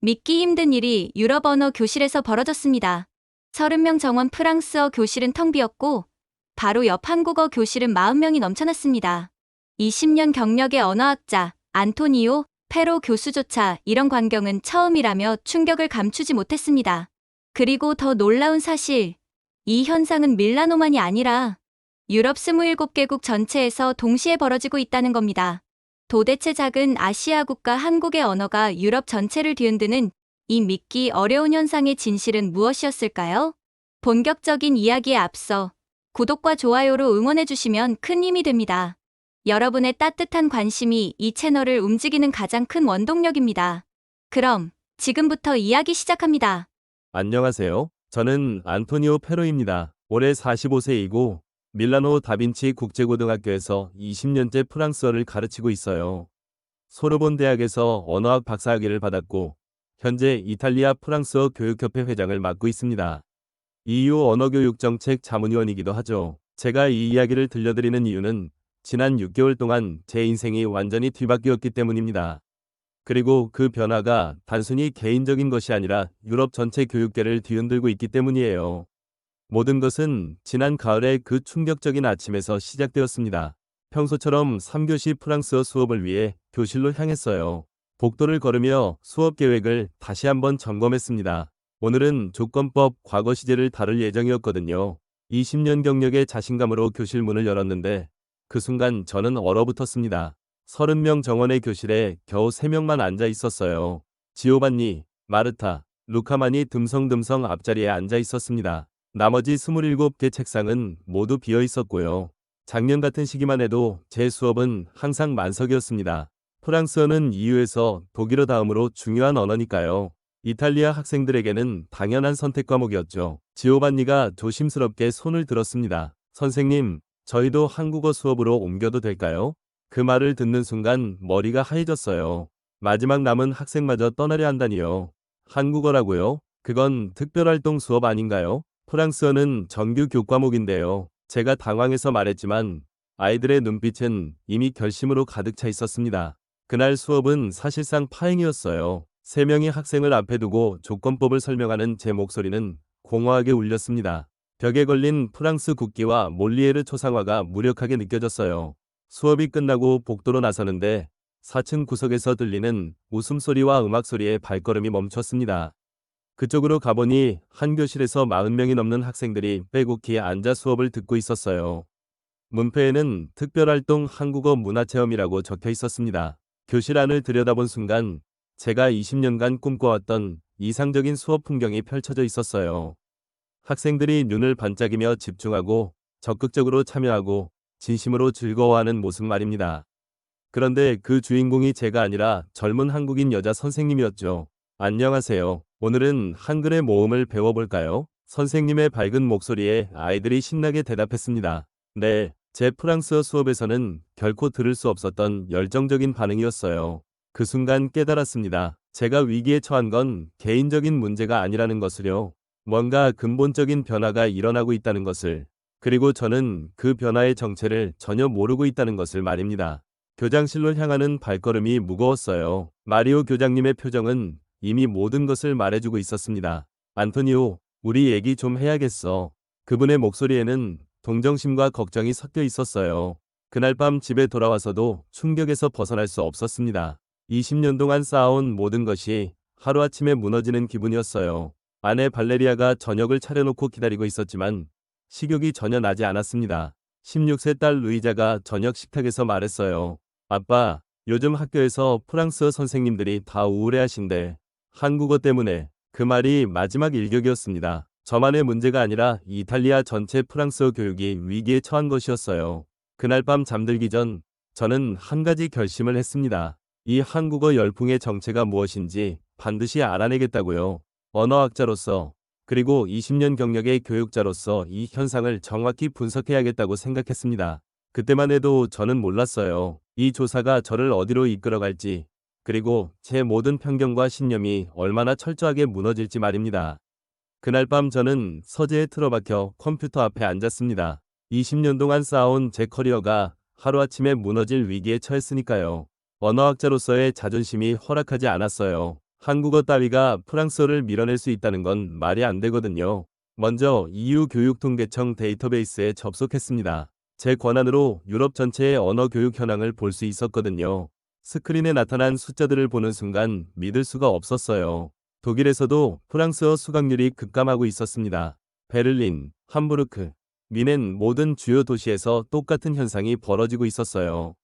믿기 힘든 일이 유럽 언어 교실에서 벌어졌습니다. 30명 정원 프랑스어 교실은 텅 비었고 바로 옆 한국어 교실은 40명이 넘쳐났습니다. 20년 경력의 언어학자 안토니오 페로 교수조차 이런 광경은 처음이라며 충격을 감추지 못했습니다. 그리고 더 놀라운 사실, 이 현상은 밀라노만이 아니라 유럽 27개국 전체에서 동시에 벌어지고 있다는 겁니다. 도대체 작은 아시아 국가 한국의 언어가 유럽 전체를 뒤흔드는 이 믿기 어려운 현상의 진실은 무엇이었을까요? 본격적인 이야기에 앞서 구독과 좋아요로 응원해주시면 큰 힘이 됩니다. 여러분의 따뜻한 관심이 이 채널을 움직이는 가장 큰 원동력입니다. 그럼 지금부터 이야기 시작합니다. 안녕하세요. 저는 안토니오 페로입니다. 올해 45세이고 밀라노 다빈치 국제고등학교에서 20년째 프랑스어를 가르치고 있어요. 소르본 대학에서 언어학 박사학위를 받았고 현재 이탈리아 프랑스어 교육협회 회장을 맡고 있습니다. EU 언어교육정책 자문위원이기도 하죠. 제가 이 이야기를 들려드리는 이유는 지난 6개월 동안 제 인생이 완전히 뒤바뀌었기 때문입니다. 그리고 그 변화가 단순히 개인적인 것이 아니라 유럽 전체 교육계를 뒤흔들고 있기 때문이에요. 모든 것은 지난 가을의 그 충격적인 아침에서 시작되었습니다. 평소처럼 3교시 프랑스어 수업을 위해 교실로 향했어요. 복도를 걸으며 수업 계획을 다시 한번 점검했습니다. 오늘은 조건법 과거 시제를 다룰 예정이었거든요. 20년 경력의 자신감으로 교실 문을 열었는데 그 순간 저는 얼어붙었습니다. 30명 정원의 교실에 겨우 3명만 앉아 있었어요. 지오반니, 마르타, 루카만이 듬성듬성 앞자리에 앉아 있었습니다. 나머지 27개 책상은 모두 비어 있었고요. 작년 같은 시기만 해도 제 수업은 항상 만석이었습니다. 프랑스어는 EU에서 독일어 다음으로 중요한 언어니까요. 이탈리아 학생들에게는 당연한 선택 과목이었죠. 지오반니가 조심스럽게 손을 들었습니다. 선생님, 저희도 한국어 수업으로 옮겨도 될까요? 그 말을 듣는 순간 머리가 하얘졌어요. 마지막 남은 학생마저 떠나려 한다니요. 한국어라고요? 그건 특별활동 수업 아닌가요? 프랑스어는 정규 교과목인데요. 제가 당황해서 말했지만 아이들의 눈빛은 이미 결심으로 가득 차 있었습니다. 그날 수업은 사실상 파행이었어요. 3명의 학생을 앞에 두고 조건법을 설명하는 제 목소리는 공허하게 울렸습니다. 벽에 걸린 프랑스 국기와 몰리에르 초상화가 무력하게 느껴졌어요. 수업이 끝나고 복도로 나서는데 4층 구석에서 들리는 웃음소리와 음악소리에 발걸음이 멈췄습니다. 그쪽으로 가보니 한 교실에서 40명이 넘는 학생들이 빼곡히 앉아 수업을 듣고 있었어요. 문패에는 특별활동 한국어 문화체험이라고 적혀 있었습니다. 교실 안을 들여다본 순간 제가 20년간 꿈꿔왔던 이상적인 수업 풍경이 펼쳐져 있었어요. 학생들이 눈을 반짝이며 집중하고 적극적으로 참여하고 진심으로 즐거워하는 모습 말입니다. 그런데 그 주인공이 제가 아니라 젊은 한국인 여자 선생님이었죠. 안녕하세요. 오늘은 한글의 모음을 배워볼까요? 선생님의 밝은 목소리에 아이들이 신나게 대답했습니다. 네, 제 프랑스어 수업에서는 결코 들을 수 없었던 열정적인 반응이었어요. 그 순간 깨달았습니다. 제가 위기에 처한 건 개인적인 문제가 아니라는 것을요. 뭔가 근본적인 변화가 일어나고 있다는 것을, 그리고 저는 그 변화의 정체를 전혀 모르고 있다는 것을 말입니다. 교장실로 향하는 발걸음이 무거웠어요. 마리오 교장님의 표정은 이미 모든 것을 말해주고 있었습니다. 안토니오, 우리 얘기 좀 해야겠어. 그분의 목소리에는 동정심과 걱정이 섞여 있었어요. 그날 밤 집에 돌아와서도 충격에서 벗어날 수 없었습니다. 20년 동안 쌓아온 모든 것이 하루아침에 무너지는 기분이었어요. 아내 발레리아가 저녁을 차려놓고 기다리고 있었지만 식욕이 전혀 나지 않았습니다. 16세 딸 루이자가 저녁 식탁에서 말했어요. 아빠, 요즘 학교에서 프랑스어 선생님들이 다 우울해하신대. 한국어 때문에. 그 말이 마지막 일격이었습니다. 저만의 문제가 아니라 이탈리아 전체 프랑스어 교육이 위기에 처한 것이었어요. 그날 밤 잠들기 전 저는 한 가지 결심을 했습니다. 이 한국어 열풍의 정체가 무엇인지 반드시 알아내겠다고요. 언어학자로서, 그리고 20년 경력의 교육자로서 이 현상을 정확히 분석해야겠다고 생각했습니다. 그때만 해도 저는 몰랐어요. 이 조사가 저를 어디로 이끌어갈지, 그리고 제 모든 편견과 신념이 얼마나 철저하게 무너질지 말입니다. 그날 밤 저는 서재에 틀어박혀 컴퓨터 앞에 앉았습니다. 20년 동안 쌓아온 제 커리어가 하루아침에 무너질 위기에 처했으니까요. 언어학자로서의 자존심이 허락하지 않았어요. 한국어 따위가 프랑스어를 밀어낼 수 있다는 건 말이 안 되거든요. 먼저 EU 교육통계청 데이터베이스에 접속했습니다. 제 권한으로 유럽 전체의 언어 교육 현황을 볼 수 있었거든요. 스크린에 나타난 숫자들을 보는 순간 믿을 수가 없었어요. 독일에서도 프랑스어 수강률이 급감하고 있었습니다. 베를린, 함부르크, 미넨 모든 주요 도시에서 똑같은 현상이 벌어지고 있었어요.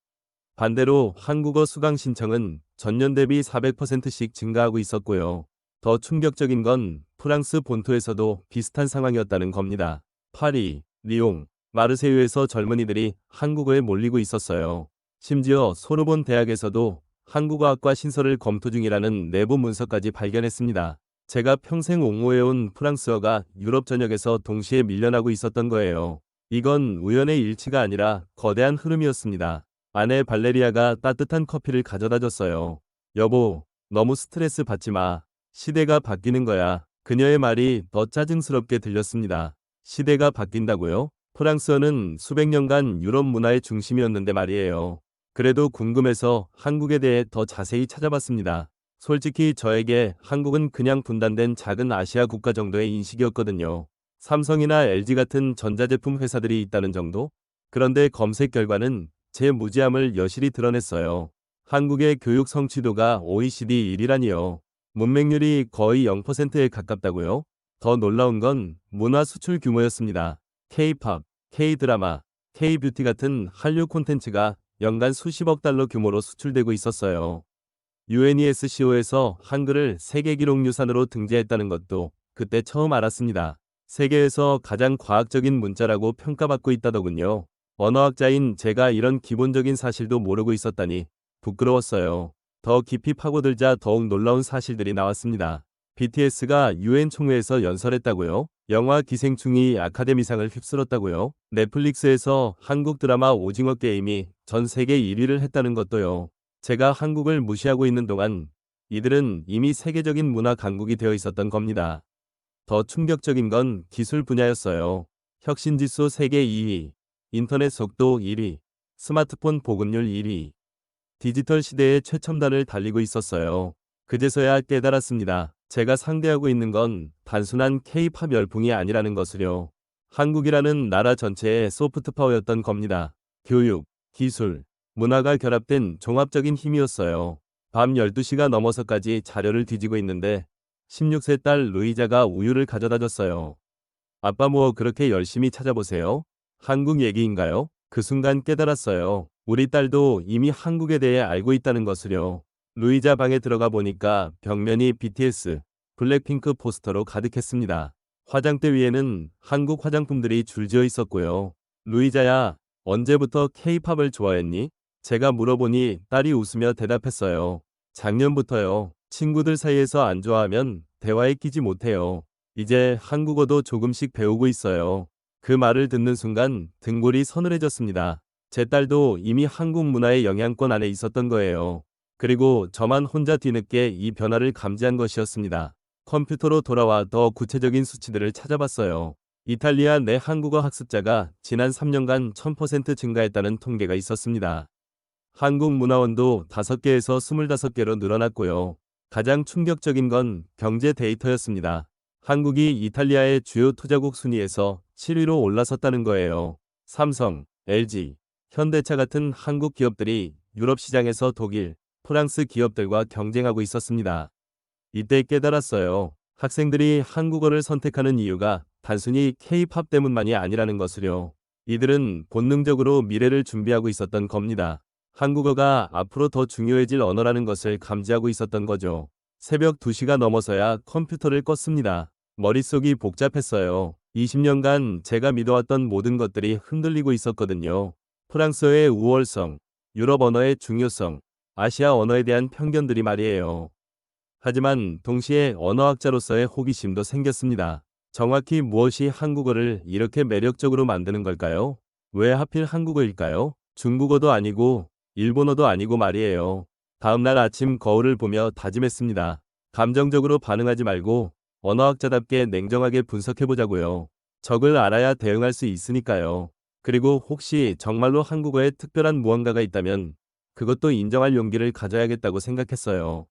반대로 한국어 수강 신청은 전년 대비 400%씩 증가하고 있었고요. 더 충격적인 건 프랑스 본토에서도 비슷한 상황이었다는 겁니다. 파리, 리옹, 마르세유에서 젊은이들이 한국어에 몰리고 있었어요. 심지어 소르본 대학에서도 한국어학과 신설을 검토 중이라는 내부 문서까지 발견했습니다. 제가 평생 옹호해온 프랑스어가 유럽 전역에서 동시에 밀려나고 있었던 거예요. 이건 우연의 일치가 아니라 거대한 흐름이었습니다. 아내 발레리아가 따뜻한 커피를 가져다 줬어요. 여보, 너무 스트레스 받지 마. 시대가 바뀌는 거야. 그녀의 말이 더 짜증스럽게 들렸습니다. 시대가 바뀐다고요? 프랑스어는 수백 년간 유럽 문화의 중심이었는데 말이에요. 그래도 궁금해서 한국에 대해 더 자세히 찾아봤습니다. 솔직히 저에게 한국은 그냥 분단된 작은 아시아 국가 정도의 인식이었거든요. 삼성이나 LG 같은 전자제품 회사들이 있다는 정도? 그런데 검색 결과는 제 무지함을 여실히 드러냈어요. 한국의 교육 성취도가 OECD 1위라니요. 문맹률이 거의 0%에 가깝다고요? 더 놀라운 건 문화 수출 규모였습니다. K-팝, K-드라마, K-뷰티 같은 한류 콘텐츠가 연간 수십억 달러 규모로 수출되고 있었어요. UNESCO에서 한글을 세계 기록 유산으로 등재했다는 것도 그때 처음 알았습니다. 세계에서 가장 과학적인 문자라고 평가받고 있다더군요. 언어학자인 제가 이런 기본적인 사실도 모르고 있었다니 부끄러웠어요. 더 깊이 파고들자 더욱 놀라운 사실들이 나왔습니다. BTS가 UN 총회에서 연설했다고요? 영화 기생충이 아카데미상을 휩쓸었다고요? 넷플릭스에서 한국 드라마 오징어 게임이 전 세계 1위를 했다는 것도요. 제가 한국을 무시하고 있는 동안 이들은 이미 세계적인 문화 강국이 되어 있었던 겁니다. 더 충격적인 건 기술 분야였어요. 혁신지수 세계 2위, 인터넷 속도 1위, 스마트폰 보급률 1위, 디지털 시대의 최첨단을 달리고 있었어요. 그제서야 깨달았습니다. 제가 상대하고 있는 건 단순한 K-팝 열풍이 아니라는 것을요. 한국이라는 나라 전체의 소프트 파워였던 겁니다. 교육, 기술, 문화가 결합된 종합적인 힘이었어요. 밤 12시가 넘어서까지 자료를 뒤지고 있는데 16세 딸 루이자가 우유를 가져다 줬어요. 아빠 뭐 그렇게 열심히 찾아보세요? 한국 얘기인가요? 그 순간 깨달았어요. 우리 딸도 이미 한국에 대해 알고 있다는 것을요. 루이자 방에 들어가 보니까 벽면이 BTS, 블랙핑크 포스터로 가득했습니다. 화장대 위에는 한국 화장품들이 줄지어 있었고요. 루이자야, 언제부터 K-팝을 좋아했니? 제가 물어보니 딸이 웃으며 대답했어요. 작년부터요. 친구들 사이에서 안 좋아하면 대화에 끼지 못해요. 이제 한국어도 조금씩 배우고 있어요. 그 말을 듣는 순간 등골이 서늘해졌습니다. 제 딸도 이미 한국 문화의 영향권 안에 있었던 거예요. 그리고 저만 혼자 뒤늦게 이 변화를 감지한 것이었습니다. 컴퓨터로 돌아와 더 구체적인 수치들을 찾아봤어요. 이탈리아 내 한국어 학습자가 지난 3년간 1000% 증가했다는 통계가 있었습니다. 한국 문화원도 5개에서 25개로 늘어났고요. 가장 충격적인 건 경제 데이터였습니다. 한국이 이탈리아의 주요 투자국 순위에서 7위로 올라섰다는 거예요. 삼성, LG, 현대차 같은 한국 기업들이 유럽 시장에서 독일, 프랑스 기업들과 경쟁하고 있었습니다. 이때 깨달았어요. 학생들이 한국어를 선택하는 이유가 단순히 K-팝 때문만이 아니라는 것을요. 이들은 본능적으로 미래를 준비하고 있었던 겁니다. 한국어가 앞으로 더 중요해질 언어라는 것을 감지하고 있었던 거죠. 새벽 2시가 넘어서야 컴퓨터를 껐습니다. 머릿속이 복잡했어요. 20년간 제가 믿어왔던 모든 것들이 흔들리고 있었거든요. 프랑스어의 우월성, 유럽 언어의 중요성, 아시아 언어에 대한 편견들이 말이에요. 하지만 동시에 언어학자로서의 호기심도 생겼습니다. 정확히 무엇이 한국어를 이렇게 매력적으로 만드는 걸까요? 왜 하필 한국어일까요? 중국어도 아니고 일본어도 아니고 말이에요. 다음날 아침 거울을 보며 다짐했습니다. 감정적으로 반응하지 말고 언어학자답게 냉정하게 분석해보자고요. 적을 알아야 대응할 수 있으니까요. 그리고 혹시 정말로 한국어에 특별한 무언가가 있다면 그것도 인정할 용기를 가져야겠다고 생각했어요.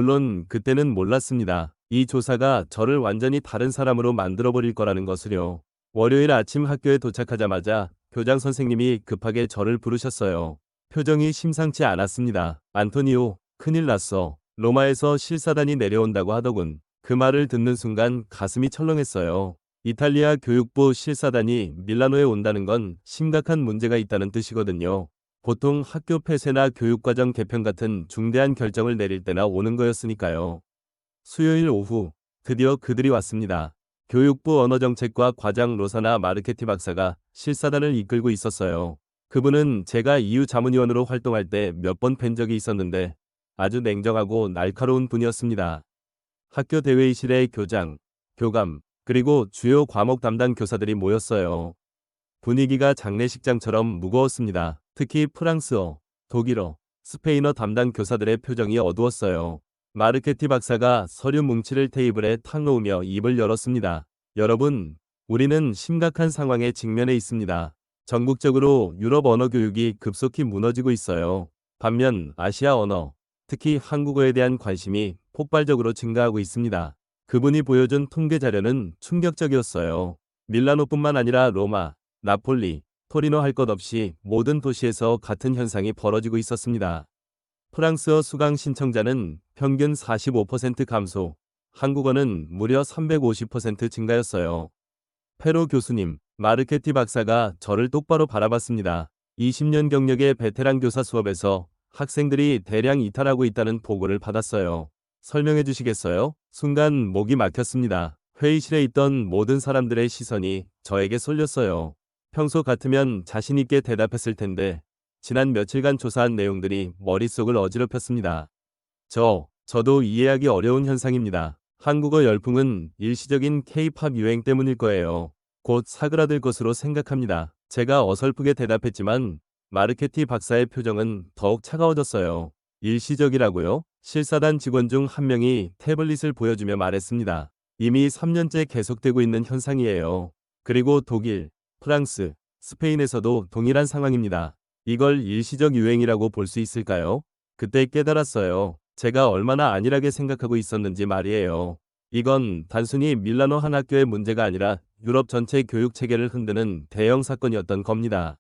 물론 그때는 몰랐습니다. 이 조사가 저를 완전히 다른 사람으로 만들어버릴 거라는 것을요. 월요일 아침 학교에 도착하자마자 교장 선생님이 급하게 저를 부르셨어요. 표정이 심상치 않았습니다. 안토니오, 큰일 났어. 로마에서 실사단이 내려온다고 하더군. 그 말을 듣는 순간 가슴이 철렁했어요. 이탈리아 교육부 실사단이 밀라노에 온다는 건 심각한 문제가 있다는 뜻이거든요. 보통 학교 폐쇄나 교육과정 개편 같은 중대한 결정을 내릴 때나 오는 거였으니까요. 수요일 오후, 드디어 그들이 왔습니다. 교육부 언어정책과 과장 로사나 마르케티 박사가 실사단을 이끌고 있었어요. 그분은 제가 EU 자문위원으로 활동할 때 몇 번 뵌 적이 있었는데 아주 냉정하고 날카로운 분이었습니다. 학교 대회의실에 교장, 교감, 그리고 주요 과목 담당 교사들이 모였어요. 분위기가 장례식장처럼 무거웠습니다. 특히 프랑스어, 독일어, 스페인어 담당 교사들의 표정이 어두웠어요. 마르케티 박사가 서류 뭉치를 테이블에 탁 놓으며 입을 열었습니다. 여러분, 우리는 심각한 상황에 직면해 있습니다. 전국적으로 유럽 언어 교육이 급속히 무너지고 있어요. 반면 아시아 언어, 특히 한국어에 대한 관심이 폭발적으로 증가하고 있습니다. 그분이 보여준 통계 자료는 충격적이었어요. 밀라노뿐만 아니라 로마, 나폴리, 토리노 할 것 없이 모든 도시에서 같은 현상이 벌어지고 있었습니다. 프랑스어 수강 신청자는 평균 45% 감소, 한국어는 무려 350% 증가였어요. 페로 교수님, 마르케티 박사가 저를 똑바로 바라봤습니다. 20년 경력의 베테랑 교사 수업에서 학생들이 대량 이탈하고 있다는 보고를 받았어요. 설명해 주시겠어요? 순간 목이 막혔습니다. 회의실에 있던 모든 사람들의 시선이 저에게 쏠렸어요. 평소 같으면 자신 있게 대답했을 텐데 지난 며칠간 조사한 내용들이 머릿속을 어지럽혔습니다. 저도 이해하기 어려운 현상입니다. 한국어 열풍은 일시적인 K-팝 유행 때문일 거예요. 곧 사그라들 것으로 생각합니다. 제가 어설프게 대답했지만 마르케티 박사의 표정은 더욱 차가워졌어요. 일시적이라고요? 실사단 직원 중 한 명이 태블릿을 보여주며 말했습니다. 이미 3년째 계속되고 있는 현상이에요. 그리고 독일, 프랑스, 스페인에서도 동일한 상황입니다. 이걸 일시적 유행이라고 볼 수 있을까요? 그때 깨달았어요. 제가 얼마나 안일하게 생각하고 있었는지 말이에요. 이건 단순히 밀라노 한 학교의 문제가 아니라 유럽 전체 교육 체계를 흔드는 대형 사건이었던 겁니다.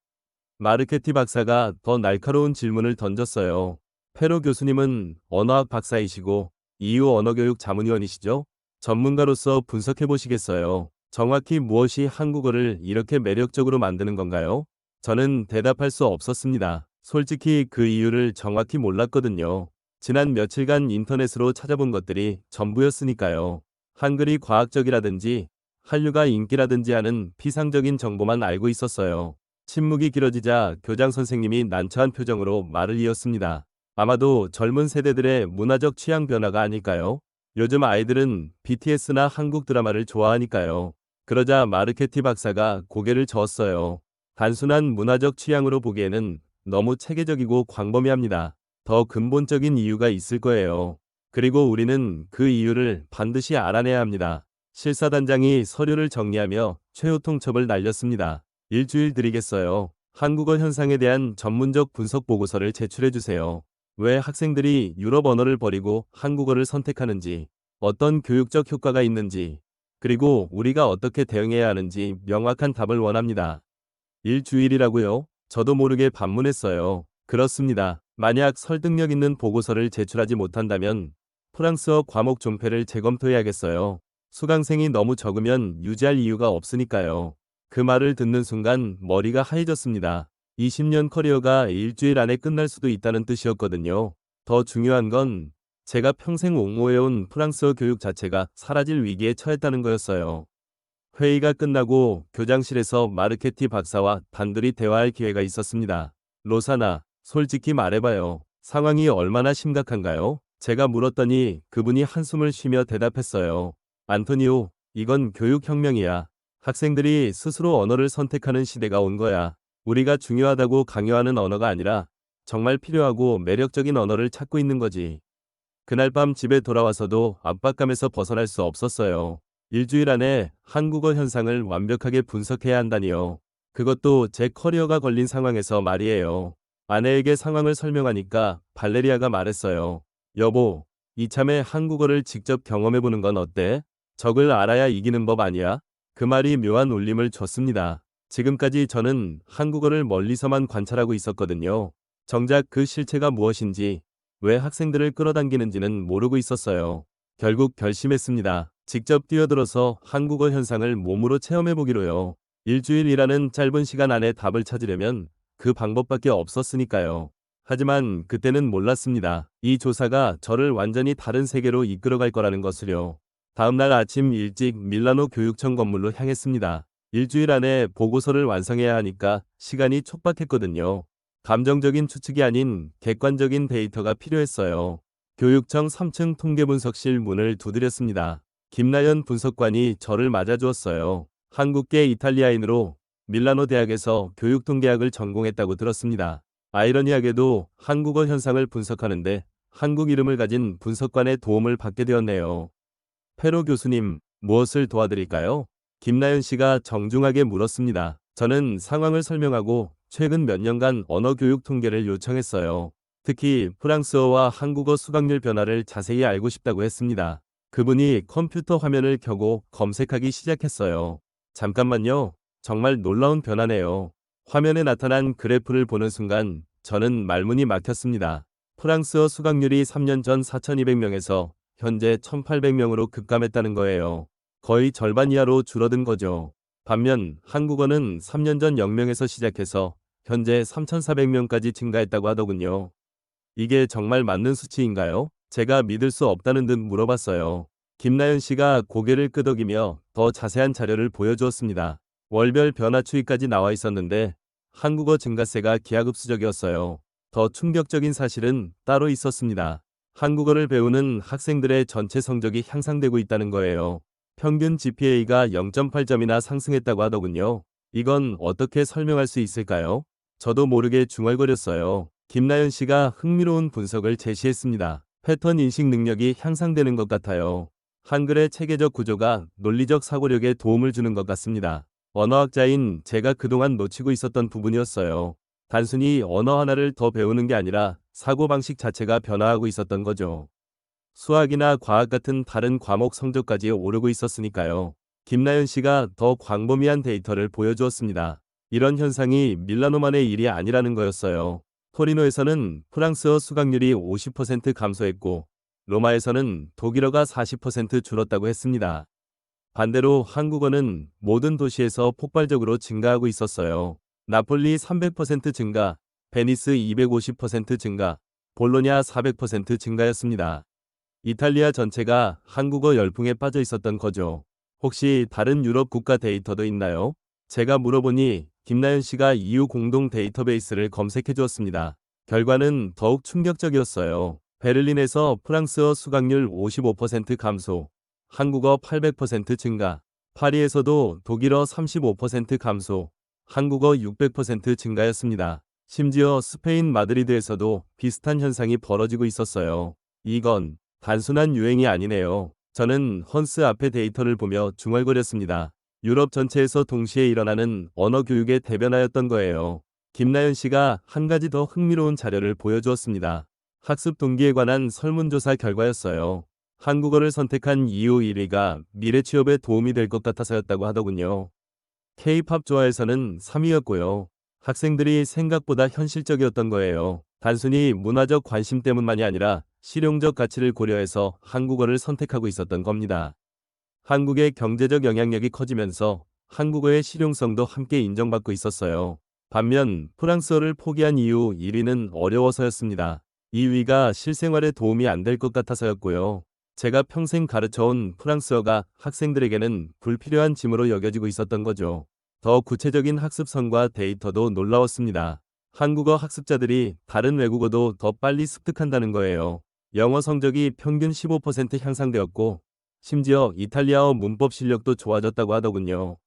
마르케티 박사가 더 날카로운 질문을 던졌어요. 페로 교수님은 언어학 박사이시고 EU 언어교육 자문위원이시죠? 전문가로서 분석해 보시겠어요? 정확히 무엇이 한국어를 이렇게 매력적으로 만드는 건가요? 저는 대답할 수 없었습니다. 솔직히 그 이유를 정확히 몰랐거든요. 지난 며칠간 인터넷으로 찾아본 것들이 전부였으니까요. 한글이 과학적이라든지 한류가 인기라든지 하는 피상적인 정보만 알고 있었어요. 침묵이 길어지자 교장 선생님이 난처한 표정으로 말을 이었습니다. 아마도 젊은 세대들의 문화적 취향 변화가 아닐까요? 요즘 아이들은 BTS나 한국 드라마를 좋아하니까요. 그러자 마르케티 박사가 고개를 저었어요. 단순한 문화적 취향으로 보기에는 너무 체계적이고 광범위합니다. 더 근본적인 이유가 있을 거예요. 그리고 우리는 그 이유를 반드시 알아내야 합니다. 실사단장이 서류를 정리하며 최후 통첩을 날렸습니다. 일주일 드리겠어요. 한국어 현상에 대한 전문적 분석 보고서를 제출해 주세요. 왜 학생들이 유럽 언어를 버리고 한국어를 선택하는지, 어떤 교육적 효과가 있는지, 그리고 우리가 어떻게 대응해야 하는지 명확한 답을 원합니다. 일주일이라고요? 저도 모르게 반문했어요. 그렇습니다. 만약 설득력 있는 보고서를 제출하지 못한다면 프랑스어 과목 존폐를 재검토해야겠어요. 수강생이 너무 적으면 유지할 이유가 없으니까요. 그 말을 듣는 순간 머리가 하얘졌습니다. 20년 커리어가 일주일 안에 끝날 수도 있다는 뜻이었거든요. 더 중요한 건 제가 평생 옹호해온 프랑스어 교육 자체가 사라질 위기에 처했다는 거였어요. 회의가 끝나고 교장실에서 마르케티 박사와 단둘이 대화할 기회가 있었습니다. 로사나, 솔직히 말해봐요. 상황이 얼마나 심각한가요? 제가 물었더니 그분이 한숨을 쉬며 대답했어요. 안토니오, 이건 교육혁명이야. 학생들이 스스로 언어를 선택하는 시대가 온 거야. 우리가 중요하다고 강요하는 언어가 아니라 정말 필요하고 매력적인 언어를 찾고 있는 거지. 그날 밤 집에 돌아와서도 압박감에서 벗어날 수 없었어요. 일주일 안에 한국어 현상을 완벽하게 분석해야 한다니요. 그것도 제 커리어가 걸린 상황에서 말이에요. 아내에게 상황을 설명하니까 발레리아가 말했어요. 여보, 이참에 한국어를 직접 경험해보는 건 어때? 적을 알아야 이기는 법 아니야? 그 말이 묘한 울림을 줬습니다. 지금까지 저는 한국어를 멀리서만 관찰하고 있었거든요. 정작 그 실체가 무엇인지, 왜 학생들을 끌어당기는지는 모르고 있었어요. 결국 결심했습니다. 직접 뛰어들어서 한국어 현상을 몸으로 체험해보기로요. 일주일이라는 짧은 시간 안에 답을 찾으려면 그 방법밖에 없었으니까요. 하지만 그때는 몰랐습니다. 이 조사가 저를 완전히 다른 세계로 이끌어갈 거라는 것을요. 다음날 아침 일찍 밀라노 교육청 건물로 향했습니다. 일주일 안에 보고서를 완성해야 하니까 시간이 촉박했거든요. 감정적인 추측이 아닌 객관적인 데이터가 필요했어요. 교육청 3층 통계분석실 문을 두드렸습니다. 김나연 분석관이 저를 맞아주었어요. 한국계 이탈리아인으로 밀라노 대학에서 교육통계학을 전공했다고 들었습니다. 아이러니하게도 한국어 현상을 분석하는데 한국 이름을 가진 분석관의 도움을 받게 되었네요. 페로 교수님, 무엇을 도와드릴까요? 김나연 씨가 정중하게 물었습니다. 저는 상황을 설명하고 최근 몇 년간 언어 교육 통계를 요청했어요. 특히 프랑스어와 한국어 수강률 변화를 자세히 알고 싶다고 했습니다. 그분이 컴퓨터 화면을 켜고 검색하기 시작했어요. 잠깐만요. 정말 놀라운 변화네요. 화면에 나타난 그래프를 보는 순간 저는 말문이 막혔습니다. 프랑스어 수강률이 3년 전 4,200명에서 현재 1,800명으로 급감했다는 거예요. 거의 절반 이하로 줄어든 거죠. 반면 한국어는 3년 전 0명에서 시작해서 현재 3,400명까지 증가했다고 하더군요. 이게 정말 맞는 수치인가요? 제가 믿을 수 없다는 듯 물어봤어요. 김나연 씨가 고개를 끄덕이며 더 자세한 자료를 보여주었습니다. 월별 변화 추이까지 나와 있었는데 한국어 증가세가 기하급수적이었어요. 더 충격적인 사실은 따로 있었습니다. 한국어를 배우는 학생들의 전체 성적이 향상되고 있다는 거예요. 평균 GPA가 0.8점이나 상승했다고 하더군요. 이건 어떻게 설명할 수 있을까요? 저도 모르게 중얼거렸어요. 김나연 씨가 흥미로운 분석을 제시했습니다. 패턴 인식 능력이 향상되는 것 같아요. 한글의 체계적 구조가 논리적 사고력에 도움을 주는 것 같습니다. 언어학자인 제가 그동안 놓치고 있었던 부분이었어요. 단순히 언어 하나를 더 배우는 게 아니라 사고방식 자체가 변화하고 있었던 거죠. 수학이나 과학 같은 다른 과목 성적까지 오르고 있었으니까요. 김나연 씨가 더 광범위한 데이터를 보여주었습니다. 이런 현상이 밀라노만의 일이 아니라는 거였어요. 토리노에서는 프랑스어 수강률이 50% 감소했고 로마에서는 독일어가 40% 줄었다고 했습니다. 반대로 한국어는 모든 도시에서 폭발적으로 증가하고 있었어요. 나폴리 300% 증가, 베니스 250% 증가, 볼로냐 400% 증가였습니다. 이탈리아 전체가 한국어 열풍에 빠져 있었던 거죠. 혹시 다른 유럽 국가 데이터도 있나요? 제가 물어보니 김나연 씨가 EU 공동 데이터베이스를 검색해 주었습니다. 결과는 더욱 충격적이었어요. 베를린에서 프랑스어 수강률 55% 감소, 한국어 800% 증가, 파리에서도 독일어 35% 감소, 한국어 600% 증가였습니다. 심지어 스페인 마드리드에서도 비슷한 현상이 벌어지고 있었어요. 이건 단순한 유행이 아니네요. 저는 헌스 앞의 데이터를 보며 중얼거렸습니다. 유럽 전체에서 동시에 일어나는 언어 교육의 대변화였던 거예요. 김나연 씨가 한 가지 더 흥미로운 자료를 보여주었습니다. 학습 동기에 관한 설문조사 결과였어요. 한국어를 선택한 이유 1위가 미래 취업에 도움이 될 것 같아서였다고 하더군요. K-팝 좋아해서는 3위였고요. 학생들이 생각보다 현실적이었던 거예요. 단순히 문화적 관심 때문만이 아니라 실용적 가치를 고려해서 한국어를 선택하고 있었던 겁니다. 한국의 경제적 영향력이 커지면서 한국어의 실용성도 함께 인정받고 있었어요. 반면 프랑스어를 포기한 이유 1위는 어려워서였습니다. 2위가 실생활에 도움이 안 될 것 같아서였고요. 제가 평생 가르쳐온 프랑스어가 학생들에게는 불필요한 짐으로 여겨지고 있었던 거죠. 더 구체적인 학습성과 데이터도 놀라웠습니다. 한국어 학습자들이 다른 외국어도 더 빨리 습득한다는 거예요. 영어 성적이 평균 15% 향상되었고 심지어 이탈리아어 문법 실력도 좋아졌다고 하더군요.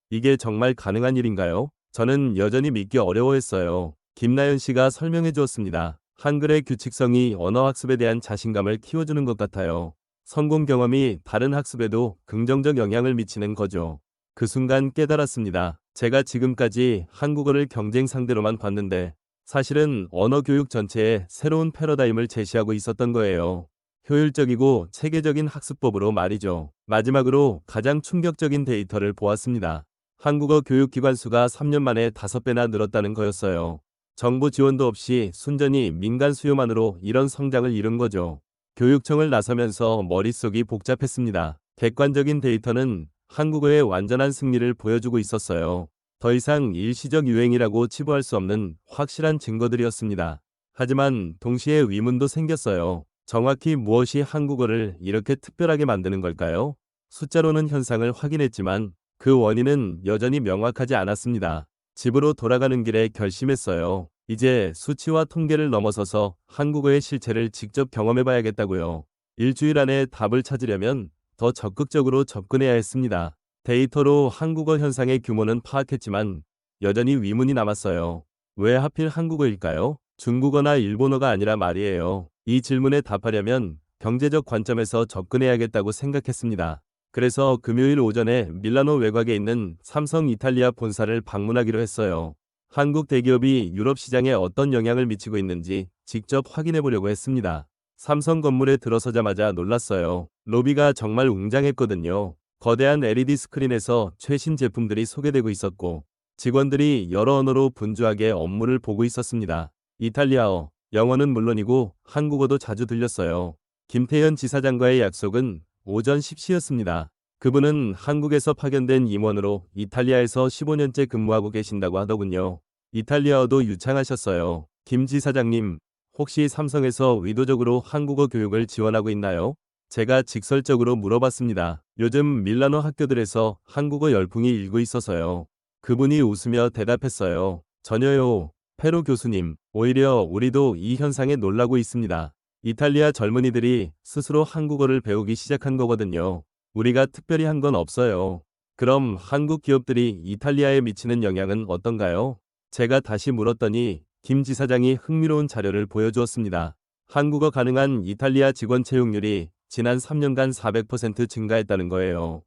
이게 정말 가능한 일인가요? 저는 여전히 믿기 어려워했어요. 김나연 씨가 설명해 주었습니다. 한글의 규칙성이 언어 학습에 대한 자신감을 키워주는 것 같아요. 성공 경험이 다른 학습에도 긍정적 영향을 미치는 거죠. 그 순간 깨달았습니다. 제가 지금까지 한국어를 경쟁 상대로만 봤는데 사실은 언어 교육 전체에 새로운 패러다임을 제시하고 있었던 거예요. 효율적이고 체계적인 학습법으로 말이죠. 마지막으로 가장 충격적인 데이터를 보았습니다. 한국어 교육기관 수가 3년 만에 5배나 늘었다는 거였어요. 정부 지원도 없이 순전히 민간 수요만으로 이런 성장을 이룬 거죠. 교육청을 나서면서 머릿속이 복잡했습니다. 객관적인 데이터는 한국어의 완전한 승리를 보여주고 있었어요. 더 이상 일시적 유행이라고 치부할 수 없는 확실한 증거들이었습니다. 하지만 동시에 의문도 생겼어요. 정확히 무엇이 한국어를 이렇게 특별하게 만드는 걸까요? 숫자로는 현상을 확인했지만 그 원인은 여전히 명확하지 않았습니다. 집으로 돌아가는 길에 결심했어요. 이제 수치와 통계를 넘어서서 한국어의 실체를 직접 경험해봐야겠다고요. 일주일 안에 답을 찾으려면 더 적극적으로 접근해야 했습니다. 데이터로 한국어 현상의 규모는 파악했지만 여전히 위문이 남았어요. 왜 하필 한국어일까요? 중국어나 일본어가 아니라 말이에요. 이 질문에 답하려면 경제적 관점에서 접근해야겠다고 생각했습니다. 그래서 금요일 오전에 밀라노 외곽에 있는 삼성 이탈리아 본사를 방문하기로 했어요. 한국 대기업이 유럽 시장에 어떤 영향을 미치고 있는지 직접 확인해 보려고 했습니다. 삼성 건물에 들어서자마자 놀랐어요. 로비가 정말 웅장했거든요. 거대한 LED 스크린에서 최신 제품들이 소개되고 있었고 직원들이 여러 언어로 분주하게 업무를 보고 있었습니다. 이탈리아어, 영어는 물론이고 한국어도 자주 들렸어요. 김태현 지사장과의 약속은 오전 10시였습니다. 그분은 한국에서 파견된 임원으로 이탈리아에서 15년째 근무하고 계신다고 하더군요. 이탈리아어도 유창하셨어요. 김 지사장님, 혹시 삼성에서 의도적으로 한국어 교육을 지원하고 있나요? 제가 직설적으로 물어봤습니다. 요즘 밀라노 학교들에서 한국어 열풍이 일고 있어서요. 그분이 웃으며 대답했어요. 전혀요. 페로 교수님, 오히려 우리도 이 현상에 놀라고 있습니다. 이탈리아 젊은이들이 스스로 한국어를 배우기 시작한 거거든요. 우리가 특별히 한 건 없어요. 그럼 한국 기업들이 이탈리아에 미치는 영향은 어떤가요? 제가 다시 물었더니 김 지사장이 흥미로운 자료를 보여주었습니다. 한국어 가능한 이탈리아 직원 채용률이 지난 3년간 400% 증가했다는 거예요.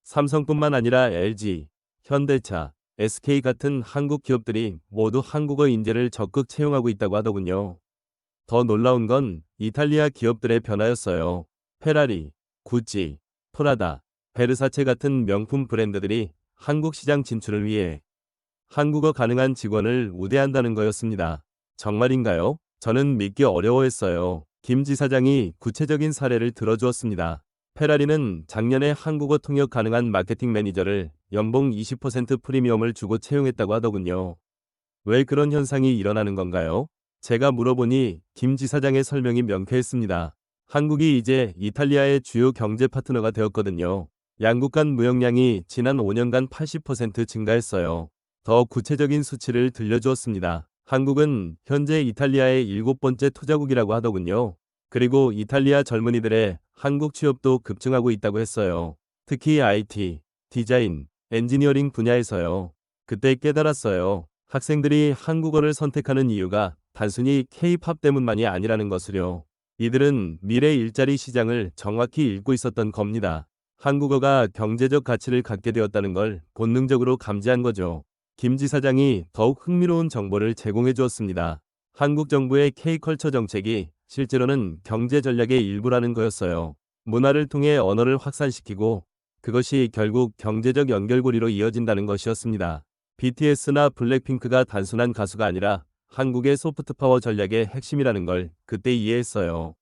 삼성뿐만 아니라 LG, 현대차, SK 같은 한국 기업들이 모두 한국어 인재를 적극 채용하고 있다고 하더군요. 더 놀라운 건 이탈리아 기업들의 변화였어요. 페라리, 구찌, 프라다, 베르사체 같은 명품 브랜드들이 한국 시장 진출을 위해 한국어 가능한 직원을 우대한다는 거였습니다. 정말인가요? 저는 믿기 어려워했어요. 김 지사장이 구체적인 사례를 들어주었습니다. 페라리는 작년에 한국어 통역 가능한 마케팅 매니저를 연봉 20% 프리미엄을 주고 채용했다고 하더군요. 왜 그런 현상이 일어나는 건가요? 제가 물어보니 김 지사장의 설명이 명쾌했습니다. 한국이 이제 이탈리아의 주요 경제 파트너가 되었거든요. 양국 간 무역량이 지난 5년간 80% 증가했어요. 더 구체적인 수치를 들려주었습니다. 한국은 현재 이탈리아의 7번째 투자국이라고 하더군요. 그리고 이탈리아 젊은이들의 한국 취업도 급증하고 있다고 했어요. 특히 IT, 디자인, 엔지니어링 분야에서요. 그때 깨달았어요. 학생들이 한국어를 선택하는 이유가 단순히 K-팝 때문만이 아니라는 것을요. 이들은 미래 일자리 시장을 정확히 읽고 있었던 겁니다. 한국어가 경제적 가치를 갖게 되었다는 걸 본능적으로 감지한 거죠. 김 지사장이 더욱 흥미로운 정보를 제공해 주었습니다. 한국 정부의 K컬처 정책이 실제로는 경제 전략의 일부라는 거였어요. 문화를 통해 언어를 확산시키고 그것이 결국 경제적 연결고리로 이어진다는 것이었습니다. BTS나 블랙핑크가 단순한 가수가 아니라 한국의 소프트파워 전략의 핵심이라는 걸 그때 이해했어요.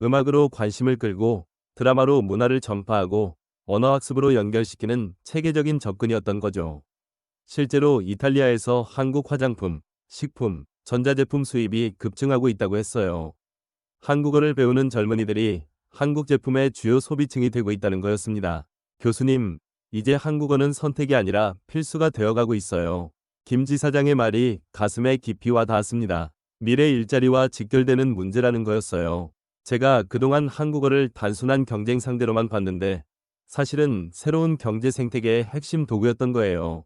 음악으로 관심을 끌고 드라마로 문화를 전파하고 언어학습으로 연결시키는 체계적인 접근이었던 거죠. 실제로 이탈리아에서 한국 화장품, 식품, 전자제품 수입이 급증하고 있다고 했어요. 한국어를 배우는 젊은이들이 한국 제품의 주요 소비층이 되고 있다는 거였습니다. 교수님, 이제 한국어는 선택이 아니라 필수가 되어가고 있어요. 김 지사장의 말이 가슴에 깊이 와 닿았습니다. 미래 일자리와 직결되는 문제라는 거였어요. 제가 그동안 한국어를 단순한 경쟁 상대로만 봤는데 사실은 새로운 경제 생태계의 핵심 도구였던 거예요.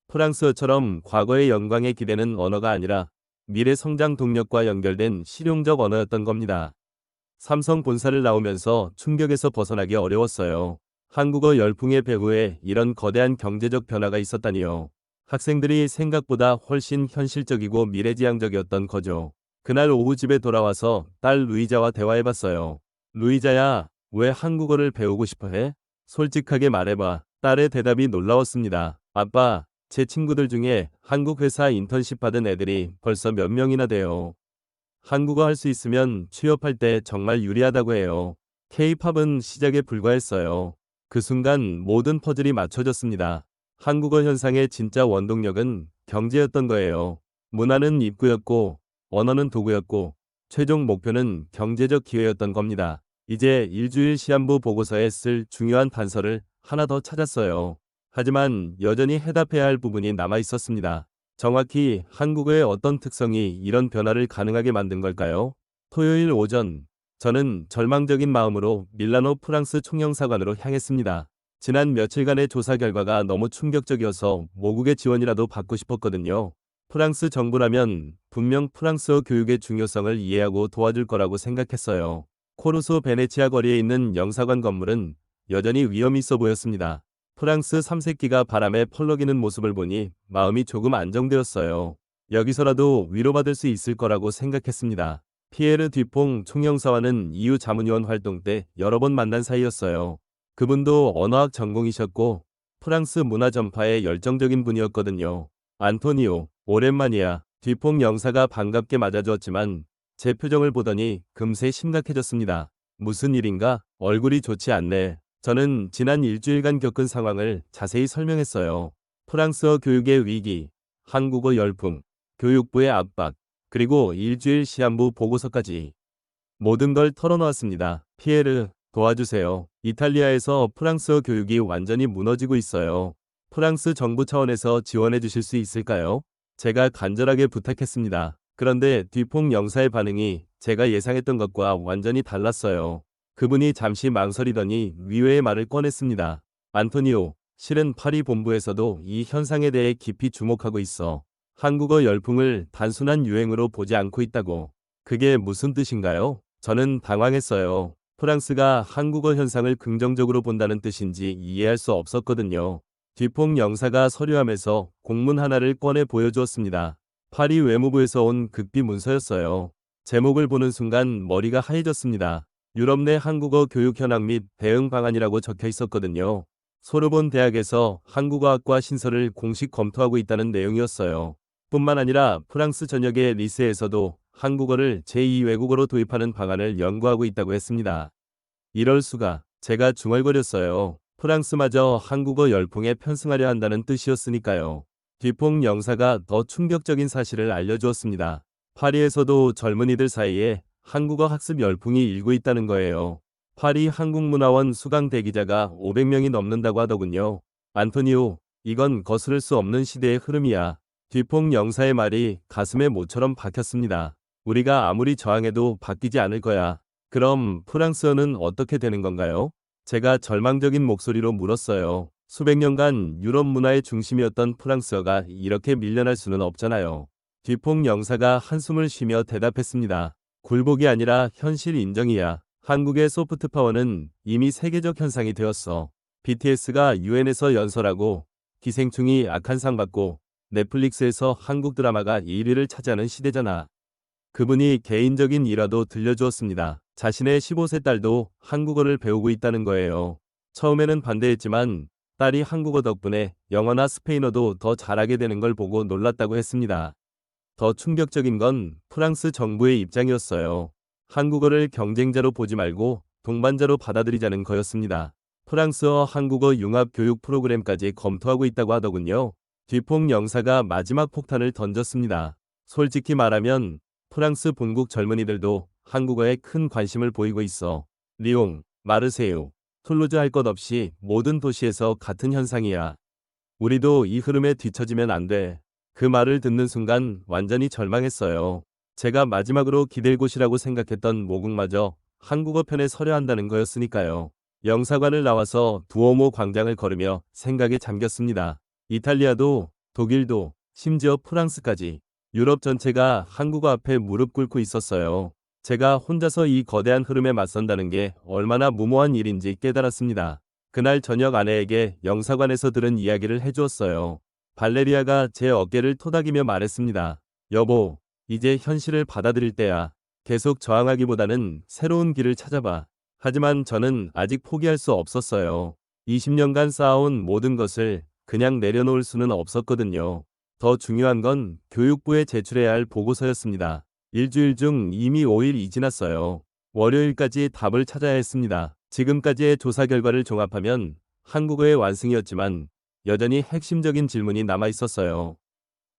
프랑스어처럼 과거의 영광에 기대는 언어가 아니라 미래 성장 동력과 연결된 실용적 언어였던 겁니다. 삼성 본사를 나오면서 충격에서 벗어나기 어려웠어요. 한국어 열풍의 배후에 이런 거대한 경제적 변화가 있었다니요. 학생들이 생각보다 훨씬 현실적이고 미래지향적이었던 거죠. 그날 오후 집에 돌아와서 딸 루이자와 대화해봤어요. 루이자야, 왜 한국어를 배우고 싶어 해? 솔직하게 말해봐. 딸의 대답이 놀라웠습니다. 아빠, 제 친구들 중에 한국 회사 인턴십 받은 애들이 벌써 몇 명이나 돼요. 한국어 할 수 있으면 취업할 때 정말 유리하다고 해요. K-팝은 시작에 불과했어요. 그 순간 모든 퍼즐이 맞춰졌습니다. 한국어 현상의 진짜 원동력은 경제였던 거예요. 문화는 입구였고, 언어는 도구였고, 최종 목표는 경제적 기회였던 겁니다. 이제 일주일 시한부 보고서에 쓸 중요한 단서를 하나 더 찾았어요. 하지만 여전히 해답해야 할 부분이 남아 있었습니다. 정확히 한국어의 어떤 특성이 이런 변화를 가능하게 만든 걸까요? 토요일 오전, 저는 절망적인 마음으로 밀라노 프랑스 총영사관으로 향했습니다. 지난 며칠간의 조사 결과가 너무 충격적이어서 모국의 지원이라도 받고 싶었거든요. 프랑스 정부라면 분명 프랑스어 교육의 중요성을 이해하고 도와줄 거라고 생각했어요. 코르소 베네치아 거리에 있는 영사관 건물은 여전히 위험 있어 보였습니다. 프랑스 3세기가 바람에 펄럭이는 모습을 보니 마음이 조금 안정되었어요. 여기서라도 위로받을 수 있을 거라고 생각했습니다. 피에르 듀퐁 총영사와는 EU 자문위원 활동 때 여러 번 만난 사이였어요. 그분도 언어학 전공이셨고 프랑스 문화 전파에 열정적인 분이었거든요. 안토니오, 오랜만이야. 듀퐁 영사가 반갑게 맞아주었지만 제 표정을 보더니 금세 심각해졌습니다. 무슨 일인가? 얼굴이 좋지 않네. 저는 지난 일주일간 겪은 상황을 자세히 설명했어요. 프랑스어 교육의 위기, 한국어 열풍, 교육부의 압박, 그리고 일주일 시한부 보고서까지 모든 걸 털어놓았습니다. 피에르, 도와주세요. 이탈리아에서 프랑스어 교육이 완전히 무너지고 있어요. 프랑스 정부 차원에서 지원해 주실 수 있을까요? 제가 간절하게 부탁했습니다. 그런데 듀퐁 영사의 반응이 제가 예상했던 것과 완전히 달랐어요. 그분이 잠시 망설이더니 위외의 말을 꺼냈습니다. 안토니오, 실은 파리 본부에서도 이 현상에 대해 깊이 주목하고 있어. 한국어 열풍을 단순한 유행으로 보지 않고 있다고. 그게 무슨 뜻인가요? 저는 당황했어요. 프랑스가 한국어 현상을 긍정적으로 본다는 뜻인지 이해할 수 없었거든요. 듀퐁 영사가 서류함에서 공문 하나를 꺼내 보여주었습니다. 파리 외무부에서 온 극비 문서였어요. 제목을 보는 순간 머리가 하얘졌습니다. 유럽 내 한국어 교육 현황 및 대응 방안이라고 적혀 있었거든요. 소르본 대학에서 한국어학과 신설을 공식 검토하고 있다는 내용이었어요. 뿐만 아니라 프랑스 전역의 리세에서도 한국어를 제2 외국어로 도입하는 방안을 연구하고 있다고 했습니다. 이럴 수가. 제가 중얼거렸어요. 프랑스마저 한국어 열풍에 편승하려 한다는 뜻이었으니까요. 듀퐁 영사가 더 충격적인 사실을 알려주었습니다. 파리에서도 젊은이들 사이에 한국어 학습 열풍이 일고 있다는 거예요. 파리 한국문화원 수강 대기자가 500명이 넘는다고 하더군요. 안토니오, 이건 거스를 수 없는 시대의 흐름이야. 듀퐁 영사의 말이 가슴에 모처럼 박혔습니다. 우리가 아무리 저항해도 바뀌지 않을 거야. 그럼 프랑스어는 어떻게 되는 건가요? 제가 절망적인 목소리로 물었어요. 수백 년간 유럽 문화의 중심이었던 프랑스어가 이렇게 밀려날 수는 없잖아요. 듀퐁 영사가 한숨을 쉬며 대답했습니다. 굴복이 아니라 현실 인정이야. 한국의 소프트 파워는 이미 세계적 현상이 되었어. BTS가 UN에서 연설하고 기생충이 악한 상 받고 넷플릭스에서 한국 드라마가 1위를 차지하는 시대잖아. 그분이 개인적인 일화도 들려주었습니다. 자신의 15세 딸도 한국어를 배우고 있다는 거예요. 처음에는 반대했지만 딸이 한국어 덕분에 영어나 스페인어도 더 잘하게 되는 걸 보고 놀랐다고 했습니다. 더 충격적인 건 프랑스 정부의 입장이었어요. 한국어를 경쟁자로 보지 말고 동반자로 받아들이자는 거였습니다. 프랑스어 한국어 융합 교육 프로그램까지 검토하고 있다고 하더군요. 듀퐁 영사가 마지막 폭탄을 던졌습니다. 솔직히 말하면 프랑스 본국 젊은이들도 한국어에 큰 관심을 보이고 있어. 리옹, 마르세유, 툴루즈 할 것 없이 모든 도시에서 같은 현상이야. 우리도 이 흐름에 뒤처지면 안 돼. 그 말을 듣는 순간 완전히 절망했어요. 제가 마지막으로 기댈 곳이라고 생각했던 모국마저 한국어 편에 서려 한다는 거였으니까요. 영사관을 나와서 두오모 광장을 걸으며 생각에 잠겼습니다. 이탈리아도, 독일도, 심지어 프랑스까지 유럽 전체가 한국어 앞에 무릎 꿇고 있었어요. 제가 혼자서 이 거대한 흐름에 맞선다는 게 얼마나 무모한 일인지 깨달았습니다. 그날 저녁 아내에게 영사관에서 들은 이야기를 해주었어요. 발레리아가 제 어깨를 토닥이며 말했습니다. 여보, 이제 현실을 받아들일 때야. 계속 저항하기보다는 새로운 길을 찾아봐. 하지만 저는 아직 포기할 수 없었어요. 20년간 쌓아온 모든 것을 그냥 내려놓을 수는 없었거든요. 더 중요한 건 교육부에 제출해야 할 보고서였습니다. 일주일 중 이미 5일이 지났어요. 월요일까지 답을 찾아야 했습니다. 지금까지의 조사 결과를 종합하면 한국어의 완승이었지만 여전히 핵심적인 질문이 남아 있었어요.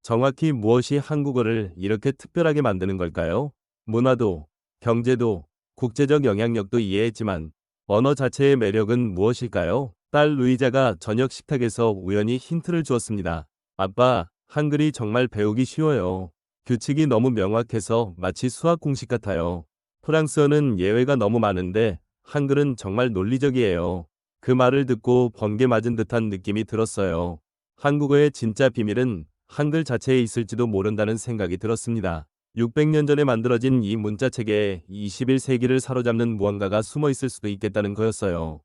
정확히 무엇이 한국어를 이렇게 특별하게 만드는 걸까요? 문화도, 경제도, 국제적 영향력도 이해했지만 언어 자체의 매력은 무엇일까요? 딸 루이자가 저녁 식탁에서 우연히 힌트를 주었습니다. 아빠, 한글이 정말 배우기 쉬워요. 규칙이 너무 명확해서 마치 수학 공식 같아요. 프랑스어는 예외가 너무 많은데 한글은 정말 논리적이에요. 그 말을 듣고 번개 맞은 듯한 느낌이 들었어요. 한국어의 진짜 비밀은 한글 자체에 있을지도 모른다는 생각이 들었습니다. 600년 전에 만들어진 이 문자 체계에 21세기를 사로잡는 무언가가 숨어 있을 수도 있겠다는 거였어요.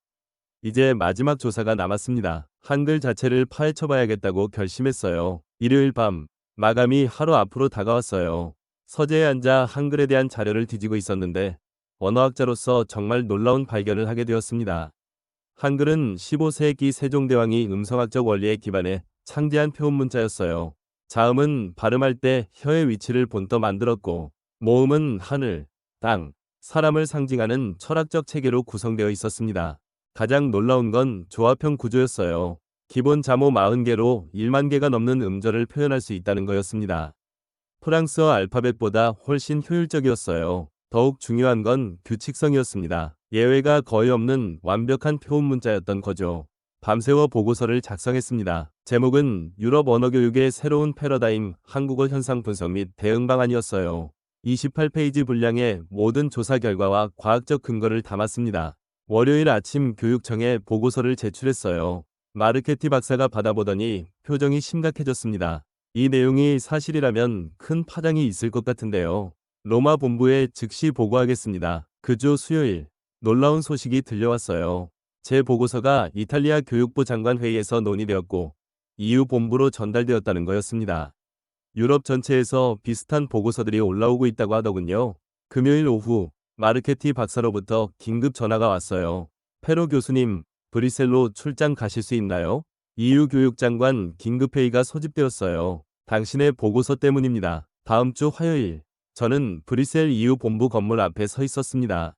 이제 마지막 조사가 남았습니다. 한글 자체를 파헤쳐 봐야겠다고 결심했어요. 일요일 밤, 마감이 하루 앞으로 다가왔어요. 서재에 앉아 한글에 대한 자료를 뒤지고 있었는데 언어학자로서 정말 놀라운 발견을 하게 되었습니다. 한글은 15세기 세종대왕이 음성학적 원리에 기반해 창제한 표현문자였어요. 자음은 발음할 때 혀의 위치를 본떠 만들었고, 모음은 하늘, 땅, 사람을 상징하는 철학적 체계로 구성되어 있었습니다. 가장 놀라운 건 조합형 구조였어요. 기본 자모 40개로 1만 개가 넘는 음절을 표현할 수 있다는 거였습니다. 프랑스어 알파벳보다 훨씬 효율적이었어요. 더욱 중요한 건 규칙성이었습니다. 예외가 거의 없는 완벽한 표현 문자였던 거죠. 밤새워 보고서를 작성했습니다. 제목은 유럽 언어 교육의 새로운 패러다임, 한국어 현상 분석 및 대응 방안이었어요. 28페이지 분량의 모든 조사 결과와 과학적 근거를 담았습니다. 월요일 아침 교육청에 보고서를 제출했어요. 마르케티 박사가 받아보더니 표정이 심각해졌습니다. 이 내용이 사실이라면 큰 파장이 있을 것 같은데요. 로마 본부에 즉시 보고하겠습니다. 그 주 수요일, 놀라운 소식이 들려왔어요. 제 보고서가 이탈리아 교육부 장관 회의에서 논의되었고 EU 본부로 전달되었다는 거였습니다. 유럽 전체에서 비슷한 보고서들이 올라오고 있다고 하더군요. 금요일 오후 마르케티 박사로부터 긴급 전화가 왔어요. 페로 교수님, 브뤼셀로 출장 가실 수 있나요? EU 교육장관 긴급회의가 소집되었어요. 당신의 보고서 때문입니다. 다음 주 화요일, 저는 브뤼셀 EU 본부 건물 앞에 서 있었습니다.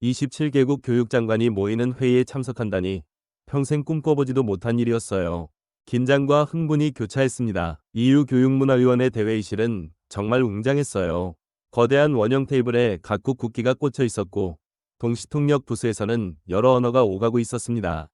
27개국 교육장관이 모이는 회의에 참석한다니 평생 꿈꿔보지도 못한 일이었어요. 긴장과 흥분이 교차했습니다. EU 교육문화위원회 대회의실은 정말 웅장했어요. 거대한 원형 테이블에 각국 국기가 꽂혀 있었고 동시통역 부스에서는 여러 언어가 오가고 있었습니다.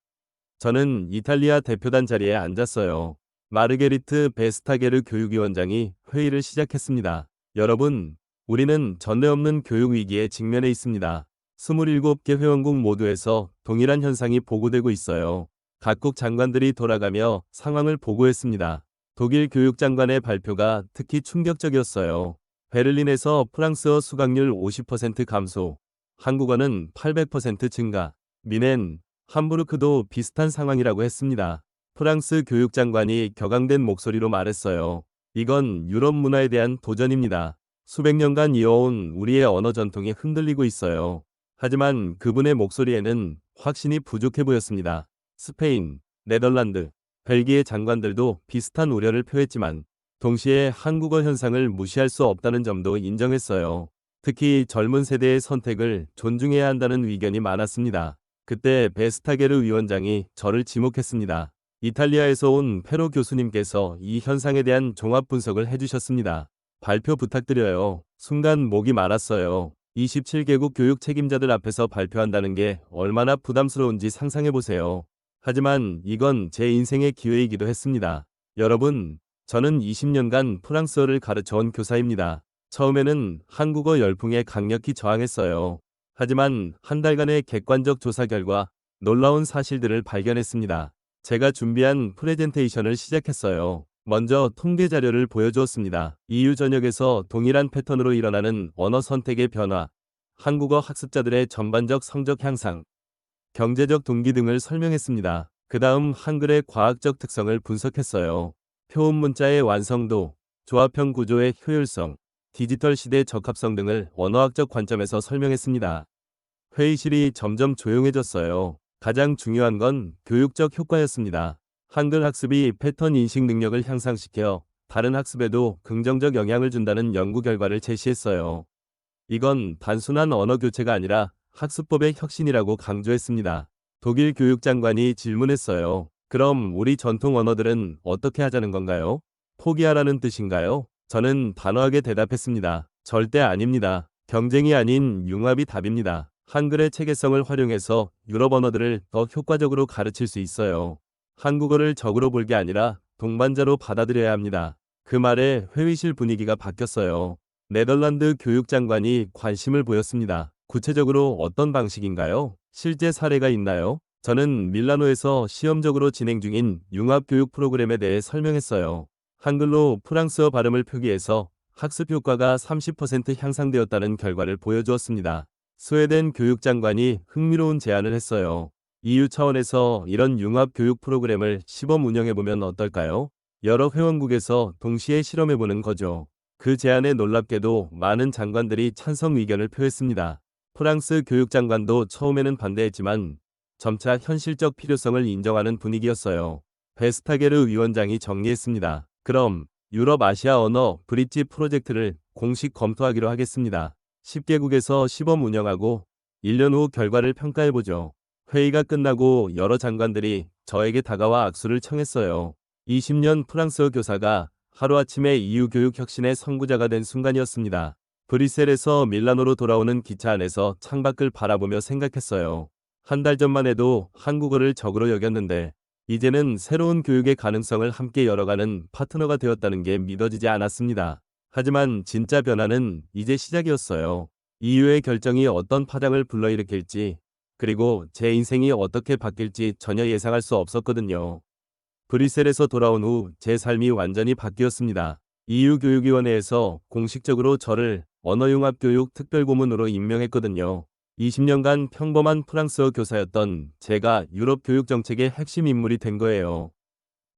저는 이탈리아 대표단 자리에 앉았어요. 마르게리트 베스타게르 교육위원장이 회의를 시작했습니다. 여러분, 우리는 전례 없는 교육 위기에 직면해 있습니다. 27개 회원국 모두에서 동일한 현상이 보고되고 있어요. 각국 장관들이 돌아가며 상황을 보고했습니다. 독일 교육장관의 발표가 특히 충격적이었어요. 베를린에서 프랑스어 수강률 50% 감소, 한국어는 800% 증가, 미넨, 함부르크도 비슷한 상황이라고 했습니다. 프랑스 교육장관이 격앙된 목소리로 말했어요. 이건 유럽 문화에 대한 도전입니다. 수백 년간 이어온 우리의 언어 전통이 흔들리고 있어요. 하지만 그분의 목소리에는 확신이 부족해 보였습니다. 스페인, 네덜란드, 벨기에 장관들도 비슷한 우려를 표했지만 동시에 한국어 현상을 무시할 수 없다는 점도 인정했어요. 특히 젊은 세대의 선택을 존중해야 한다는 의견이 많았습니다. 그때 베스타게르 위원장이 저를 지목했습니다. 이탈리아에서 온 페로 교수님께서 이 현상에 대한 종합 분석을 해주셨습니다. 발표 부탁드려요. 순간 목이 말았어요. 27개국 교육 책임자들 앞에서 발표한다는 게 얼마나 부담스러운지 상상해보세요. 하지만 이건 제 인생의 기회이기도 했습니다. 여러분, 저는 20년간 프랑스어를 가르쳐온 교사입니다. 처음에는 한국어 열풍에 강력히 저항했어요. 하지만 한 달간의 객관적 조사 결과 놀라운 사실들을 발견했습니다. 제가 준비한 프레젠테이션을 시작했어요. 먼저 통계 자료를 보여주었습니다. EU 전역에서 동일한 패턴으로 일어나는 언어 선택의 변화, 한국어 학습자들의 전반적 성적 향상, 경제적 동기 등을 설명했습니다. 그 다음 한글의 과학적 특성을 분석했어요. 표음 문자의 완성도, 조합형 구조의 효율성, 디지털 시대 적합성 등을 언어학적 관점에서 설명했습니다. 회의실이 점점 조용해졌어요. 가장 중요한 건 교육적 효과였습니다. 한글 학습이 패턴 인식 능력을 향상시켜 다른 학습에도 긍정적 영향을 준다는 연구 결과를 제시했어요. 이건 단순한 언어 교체가 아니라 학습법의 혁신이라고 강조했습니다. 독일 교육장관이 질문했어요. 그럼 우리 전통 언어들은 어떻게 하자는 건가요? 포기하라는 뜻인가요? 저는 단호하게 대답했습니다. 절대 아닙니다. 경쟁이 아닌 융합이 답입니다. 한글의 체계성을 활용해서 유럽 언어들을 더 효과적으로 가르칠 수 있어요. 한국어를 적으로 볼 게 아니라 동반자로 받아들여야 합니다. 그 말에 회의실 분위기가 바뀌었어요. 네덜란드 교육장관이 관심을 보였습니다. 구체적으로 어떤 방식인가요? 실제 사례가 있나요? 저는 밀라노에서 시험적으로 진행 중인 융합교육 프로그램에 대해 설명했어요. 한글로 프랑스어 발음을 표기해서 학습 효과가 30% 향상되었다는 결과를 보여주었습니다. 스웨덴 교육장관이 흥미로운 제안을 했어요. EU 차원에서 이런 융합교육 프로그램을 시범 운영해보면 어떨까요? 여러 회원국에서 동시에 실험해보는 거죠. 그 제안에 놀랍게도 많은 장관들이 찬성 의견을 표했습니다. 프랑스 교육장관도 처음에는 반대했지만 점차 현실적 필요성을 인정하는 분위기였어요. 베스타게르 위원장이 정리했습니다. 그럼 유럽 아시아 언어 브릿지 프로젝트를 공식 검토하기로 하겠습니다. 10개국에서 시범 운영하고 1년 후 결과를 평가해보죠. 회의가 끝나고 여러 장관들이 저에게 다가와 악수를 청했어요. 20년 프랑스어 교사가 하루아침에 EU 교육 혁신의 선구자가 된 순간이었습니다. 브뤼셀에서 밀라노로 돌아오는 기차 안에서 창밖을 바라보며 생각했어요. 한 달 전만 해도 한국어를 적으로 여겼는데 이제는 새로운 교육의 가능성을 함께 열어가는 파트너가 되었다는 게 믿어지지 않았습니다. 하지만 진짜 변화는 이제 시작이었어요. EU의 결정이 어떤 파장을 불러일으킬지, 그리고 제 인생이 어떻게 바뀔지 전혀 예상할 수 없었거든요. 브뤼셀에서 돌아온 후 제 삶이 완전히 바뀌었습니다. EU 교육위원회에서 공식적으로 저를 언어융합교육 특별고문으로 임명했거든요. 20년간 평범한 프랑스어 교사였던 제가 유럽 교육 정책의 핵심 인물이 된 거예요.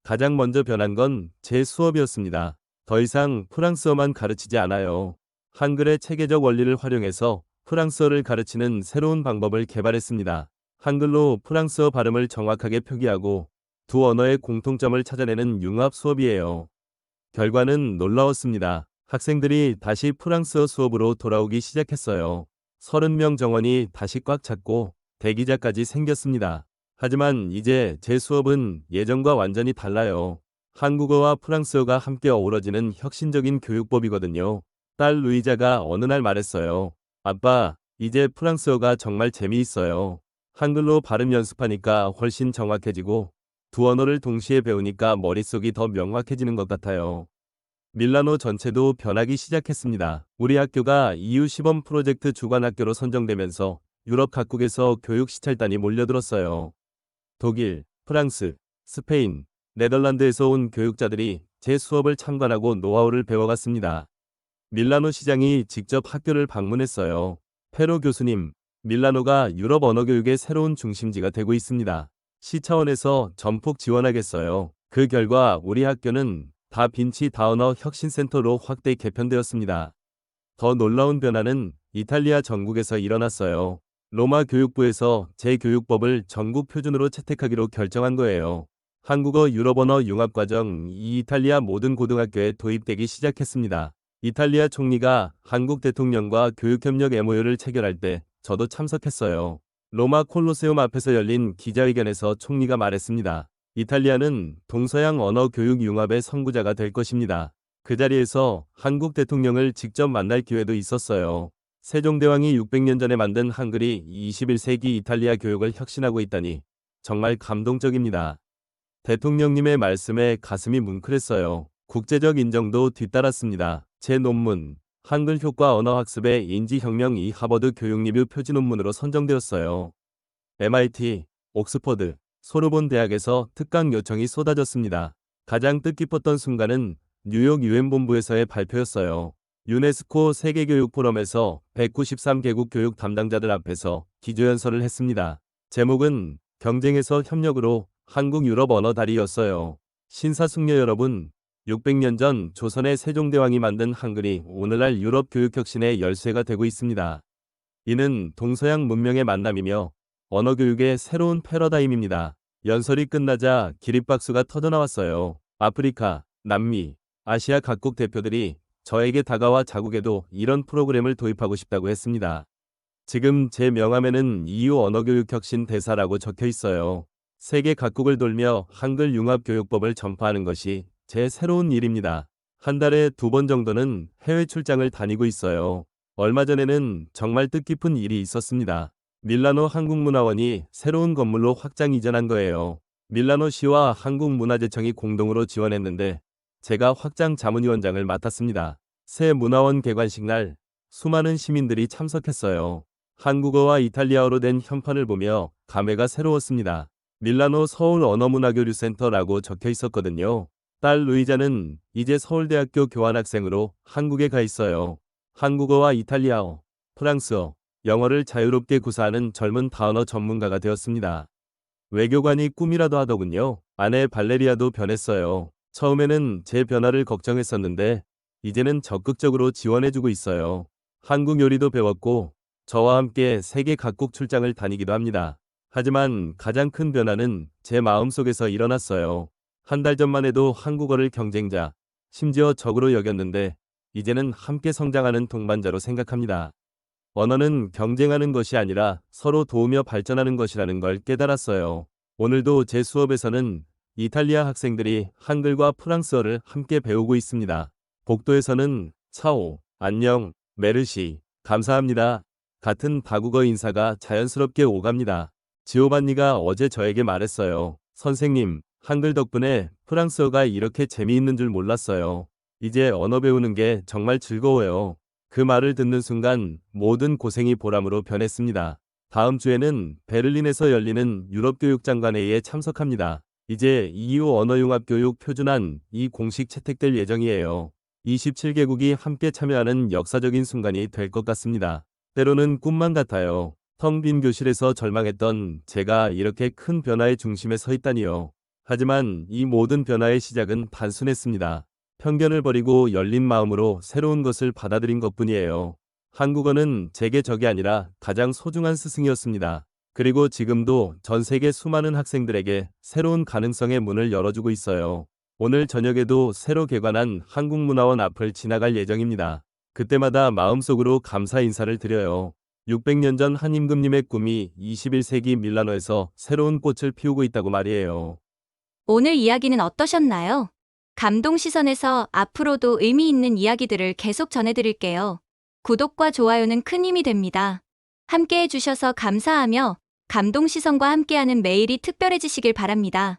가장 먼저 변한 건 제 수업이었습니다. 더 이상 프랑스어만 가르치지 않아요. 한글의 체계적 원리를 활용해서 프랑스어를 가르치는 새로운 방법을 개발했습니다. 한글로 프랑스어 발음을 정확하게 표기하고 두 언어의 공통점을 찾아내는 융합 수업이에요. 결과는 놀라웠습니다. 학생들이 다시 프랑스어 수업으로 돌아오기 시작했어요. 30명 정원이 다시 꽉 찼고 대기자까지 생겼습니다. 하지만 이제 제 수업은 예전과 완전히 달라요. 한국어와 프랑스어가 함께 어우러지는 혁신적인 교육법이거든요. 딸 루이자가 어느 날 말했어요. 아빠, 이제 프랑스어가 정말 재미있어요. 한글로 발음 연습하니까 훨씬 정확해지고 두 언어를 동시에 배우니까 머릿속이 더 명확해지는 것 같아요. 밀라노 전체도 변하기 시작했습니다. 우리 학교가 EU 시범 프로젝트 주관 학교로 선정되면서 유럽 각국에서 교육 시찰단이 몰려들었어요. 독일, 프랑스, 스페인, 네덜란드에서 온 교육자들이 제 수업을 참관하고 노하우를 배워갔습니다. 밀라노 시장이 직접 학교를 방문했어요. 페로 교수님, 밀라노가 유럽 언어 교육의 새로운 중심지가 되고 있습니다. 시 차원에서 전폭 지원하겠어요. 그 결과 우리 학교는 다빈치 다언어 혁신센터로 확대 개편되었습니다. 더 놀라운 변화는 이탈리아 전국에서 일어났어요. 로마 교육부에서 제 교육법을 전국 표준으로 채택하기로 결정한 거예요. 한국어 유럽언어 융합과정 이 이탈리아 모든 고등학교에 도입되기 시작했습니다. 이탈리아 총리가 한국 대통령과 교육협력 MOU를 체결할 때 저도 참석했어요. 로마 콜로세움 앞에서 열린 기자회견에서 총리가 말했습니다. 이탈리아는 동서양 언어 교육 융합의 선구자가 될 것입니다. 그 자리에서 한국 대통령을 직접 만날 기회도 있었어요. 세종대왕이 600년 전에 만든 한글이 21세기 이탈리아 교육을 혁신하고 있다니 정말 감동적입니다. 대통령님의 말씀에 가슴이 뭉클했어요. 국제적 인정도 뒤따랐습니다. 제 논문 한글 효과 언어학습의 인지혁명 이 하버드 교육리뷰 표지 논문으로 선정되었어요. MIT, 옥스퍼드, 소르본 대학에서 특강 요청이 쏟아졌습니다. 가장 뜻깊었던 순간은 뉴욕 유엔 본부에서의 발표였어요. 유네스코 세계교육 포럼에서 193개국 교육 담당자들 앞에서 기조연설을 했습니다. 제목은 경쟁에서 협력으로 한국 유럽 언어 다리였어요. 신사숙녀 여러분, 600년 전 조선의 세종대왕이 만든 한글이 오늘날 유럽 교육 혁신의 열쇠가 되고 있습니다. 이는 동서양 문명의 만남이며 언어교육의 새로운 패러다임입니다. 연설이 끝나자 기립박수가 터져나왔어요. 아프리카, 남미, 아시아 각국 대표들이 저에게 다가와 자국에도 이런 프로그램을 도입하고 싶다고 했습니다. 지금 제 명함에는 EU 언어교육 혁신 대사라고 적혀 있어요. 세계 각국을 돌며 한글 융합 교육법을 전파하는 것이 제 새로운 일입니다. 한 달에 2번 정도는 해외 출장을 다니고 있어요. 얼마 전에는 정말 뜻깊은 일이 있었습니다. 밀라노 한국문화원이 새로운 건물로 확장 이전한 거예요. 밀라노시와 한국문화재청이 공동으로 지원했는데 제가 확장 자문위원장을 맡았습니다. 새 문화원 개관식 날 수많은 시민들이 참석했어요. 한국어와 이탈리아어로 된 현판을 보며 감회가 새로웠습니다. 밀라노 서울 언어문화교류센터라고 적혀 있었거든요. 딸 루이자는 이제 서울대학교 교환학생으로 한국에 가 있어요. 한국어와 이탈리아어, 프랑스어, 영어를 자유롭게 구사하는 젊은 다언어 전문가가 되었습니다. 외교관이 꿈이라도 하더군요. 아내 발레리아도 변했어요. 처음에는 제 변화를 걱정했었는데 이제는 적극적으로 지원해주고 있어요. 한국 요리도 배웠고 저와 함께 세계 각국 출장을 다니기도 합니다. 하지만 가장 큰 변화는 제 마음속에서 일어났어요. 한 달 전만 해도 한국어를 경쟁자, 심지어 적으로 여겼는데 이제는 함께 성장하는 동반자로 생각합니다. 언어는 경쟁하는 것이 아니라 서로 도우며 발전하는 것이라는 걸 깨달았어요. 오늘도 제 수업에서는 이탈리아 학생들이 한글과 프랑스어를 함께 배우고 있습니다. 복도에서는 차오, 안녕, 메르시, 감사합니다. 같은 다국어 인사가 자연스럽게 오갑니다. 지오반니가 어제 저에게 말했어요. 선생님, 한글 덕분에 프랑스어가 이렇게 재미있는 줄 몰랐어요. 이제 언어 배우는 게 정말 즐거워요. 그 말을 듣는 순간 모든 고생이 보람으로 변했습니다. 다음 주에는 베를린에서 열리는 유럽교육장관회의에 참석합니다. 이제 EU 언어융합교육 표준안이 공식 채택될 예정이에요. 27개국이 함께 참여하는 역사적인 순간이 될 것 같습니다. 때로는 꿈만 같아요. 텅 빈 교실에서 절망했던 제가 이렇게 큰 변화의 중심에 서 있다니요. 하지만 이 모든 변화의 시작은 단순했습니다. 편견을 버리고 열린 마음으로 새로운 것을 받아들인 것뿐이에요. 한국어는 제게 적이 아니라 가장 소중한 스승이었습니다. 그리고 지금도 전 세계 수많은 학생들에게 새로운 가능성의 문을 열어주고 있어요. 오늘 저녁에도 새로 개관한 한국문화원 앞을 지나갈 예정입니다. 그때마다 마음속으로 감사 인사를 드려요. 600년 전 한 임금님의 꿈이 21세기 밀라노에서 새로운 꽃을 피우고 있다고 말이에요. 오늘 이야기는 어떠셨나요? 감동 시선에서 앞으로도 의미 있는 이야기들을 계속 전해드릴게요. 구독과 좋아요는 큰 힘이 됩니다. 함께 해주셔서 감사하며 감동 시선과 함께하는 매일이 특별해지시길 바랍니다.